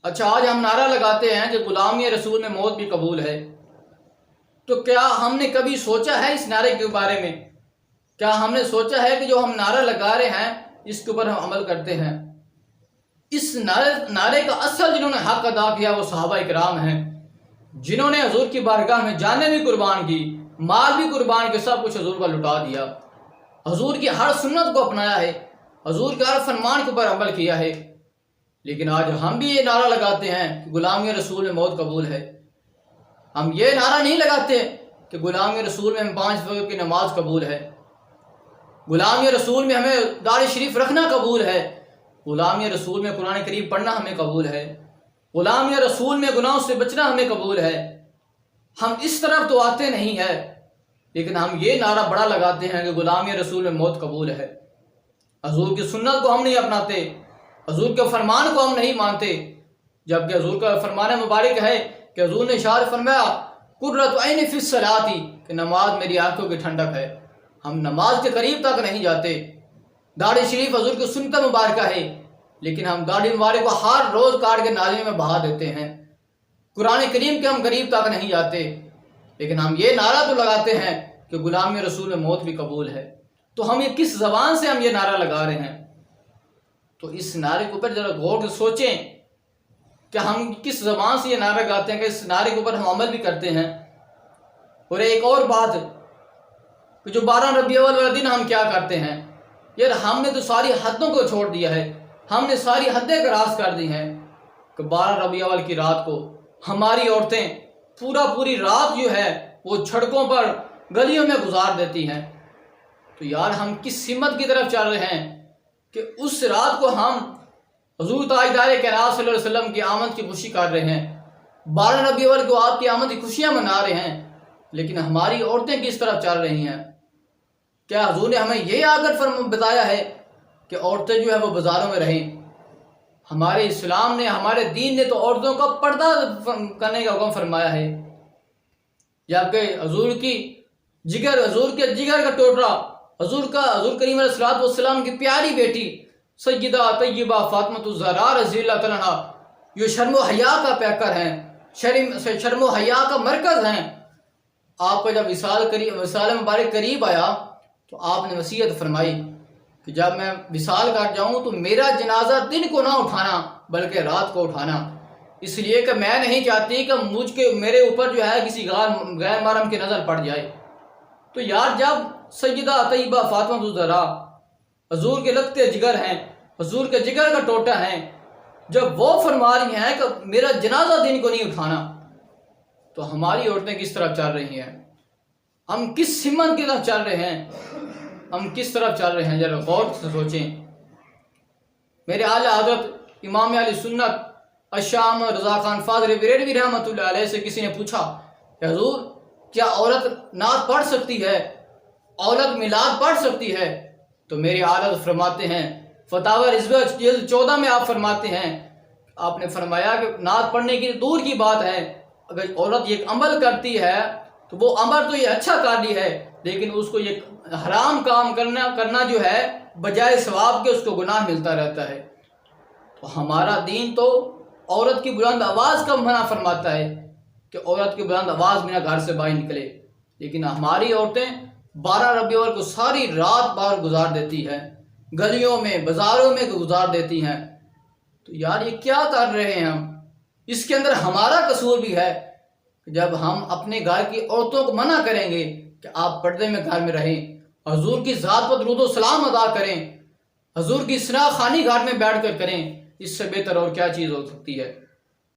اچھا، آج ہم نعرہ لگاتے ہیں کہ غلامی رسول میں موت بھی قبول ہے، تو کیا ہم نے کبھی سوچا ہے اس نعرے کے بارے میں؟ کیا ہم نے سوچا ہے کہ جو ہم نعرہ لگا رہے ہیں اس کے اوپر ہم عمل کرتے ہیں؟ اس نعرے کا اصل جنہوں نے حق ادا کیا وہ صحابہ اکرام ہیں، جنہوں نے حضور کی بارگاہ میں جانیں بھی قربان کی، مال بھی قربان کی، سب کچھ حضور پر لٹا دیا، حضور کی ہر سنت کو اپنایا ہے، حضور کے ہر فرمان کے اوپر عمل کیا ہے۔ لیکن آج ہم بھی یہ نعرہ لگاتے ہیں کہ غلامی رسول میں موت قبول ہے۔ ہم یہ نعرہ نہیں لگاتے کہ غلامی رسول میں ہمیں 5 وقت کی نماز قبول ہے، غلامی رسول میں ہمیں داڑھی شریف رکھنا قبول ہے، غلامی رسول میں قرآن کریم پڑھنا ہمیں قبول ہے، غلامی رسول میں گناہوں سے بچنا ہمیں قبول ہے۔ ہم اس طرف تو آتے نہیں ہیں، لیکن ہم یہ نعرہ بڑا لگاتے ہیں کہ غلامی رسول میں موت قبول ہے۔ حضور کی سنت کو ہم نہیں اپناتے، حضور کے فرمان کو ہم نہیں مانتے، جبکہ حضور کا فرمان مبارک ہے کہ حضور نے ارشاد فرمایا قرۃ عین فی الصلاۃ، کہ نماز میری آنکھوں کی ٹھنڈک ہے۔ ہم نماز کے قریب تک نہیں جاتے۔ داڑھی شریف حضور کی سنت مبارکہ ہے، لیکن ہم داڑھی مبارک کو ہر روز کاٹ کے نالی میں بہا دیتے ہیں۔ قرآن کریم کے ہم قریب تک نہیں جاتے، لیکن ہم یہ نعرہ تو لگاتے ہیں کہ غلامی رسول میں موت بھی قبول ہے۔ تو ہم یہ کس زبان سے ہم یہ نعرہ لگا رہے ہیں؟ تو اس نعرے کے اوپر ذرا غور سے سوچیں کہ ہم کس زبان سے یہ نعرہ لگاتے ہیں، کہ اس نعرے کے اوپر ہم عمل بھی کرتے ہیں۔ اور ایک اور بات کہ جو 12 ربیع الاول والا دن ہم کیا کرتے ہیں؟ یار ہم نے تو ساری حدوں کو چھوڑ دیا ہے، ہم نے ساری حدیں کراس کر دی ہیں کہ 12 ربیع الاول کی رات کو ہماری عورتیں پوری رات جو ہے وہ سڑکوں پر گلیوں میں گزار دیتی ہیں۔ تو یار ہم کس سمت کی طرف چل رہے ہیں کہ اس رات کو ہم حضور تاجدار کائنات صلی اللہ علیہ وسلم کی آمد کی خوشی کر رہے ہیں، 12 ربیع الاول کو آپ کی آمد کی خوشیاں منا رہے ہیں، لیکن ہماری عورتیں کس طرف چل رہی ہیں؟ کیا حضور نے ہمیں یہ آ کر بتایا ہے کہ عورتیں جو ہے وہ بازاروں میں رہیں؟ ہمارے اسلام نے، ہمارے دین نے تو عورتوں کا پردہ کرنے کا حکم فرمایا ہے، جبکہ حضور کے جگر کا ٹوٹرا، حضور کریم علیہ الصلوۃ والسلام کی پیاری بیٹی سیدہ طیبہ فاطمہ الزہرا رضی اللہ تعالیٰ عنہا، جو شرم و حیا کا پیکر ہیں، شرم و حیا کا مرکز ہیں، آپ کا جب وصال مبارک قریب آیا تو آپ نے وصیت فرمائی کہ جب میں وصال کر جاؤں تو میرا جنازہ دن کو نہ اٹھانا بلکہ رات کو اٹھانا، اس لیے کہ میں نہیں چاہتی کہ میرے اوپر جو ہے کسی غیر محرم کی نظر پڑ جائے۔ تو یار جب سیدہ طیبہ فاطمہ الزہرا حضور کے لگتے جگر ہیں، حضور کے جگر کا ٹوٹا ہیں، جب وہ فرما رہی ہیں کہ میرا جنازہ دن کو نہیں اٹھانا، تو ہماری عورتیں کس طرف چل رہی ہیں؟ ہم کس سمت کی طرف چل رہے ہیں؟ ہم کس طرف چل رہے ہیں؟ ذرا غور سے سوچیں۔ میرے اعلیٰ حضرت امام اہل سنت الشام رضا خان فاضل بریلوی رحمۃ اللہ علیہ سے کسی نے پوچھا کہ حضور کیا عورت نعت پڑھ سکتی ہے، عورت میلاد پڑھ سکتی ہے؟ تو میرے اعلیٰ حضرت فرماتے ہیں، فتاوی رضویہ جلد 14 میں آپ فرماتے ہیں، آپ نے فرمایا کہ نعت پڑھنے کی دور کی بات ہے، اگر عورت یہ عمل کرتی ہے تو وہ عمل تو یہ اچھا کر لی ہے، لیکن اس کو یہ حرام کام کرنا جو ہے بجائے ثواب کے اس کو گناہ ملتا رہتا ہے۔ تو ہمارا دین تو عورت کی بلند آواز کا منع فرماتا ہے کہ عورت کی بلند آواز بنا گھر سے باہر نکلے، لیکن ہماری عورتیں 12 ربیع الاول کو ساری رات باہر گزار دیتی ہیں، گلیوں میں بازاروں میں گزار دیتی ہیں۔ تو یار یہ کیا کر رہے ہیں ہم؟ اس کے اندر ہمارا قصور بھی ہے کہ جب ہم اپنے گھر کی عورتوں کو منع کریں گے کہ آپ پردے میں گھر میں رہیں، حضور کی ذات پر درود و سلام ادا کریں، حضور کی اصلاح خانی گھاٹ میں بیٹھ کر کریں، اس سے بہتر اور کیا چیز ہو سکتی ہے؟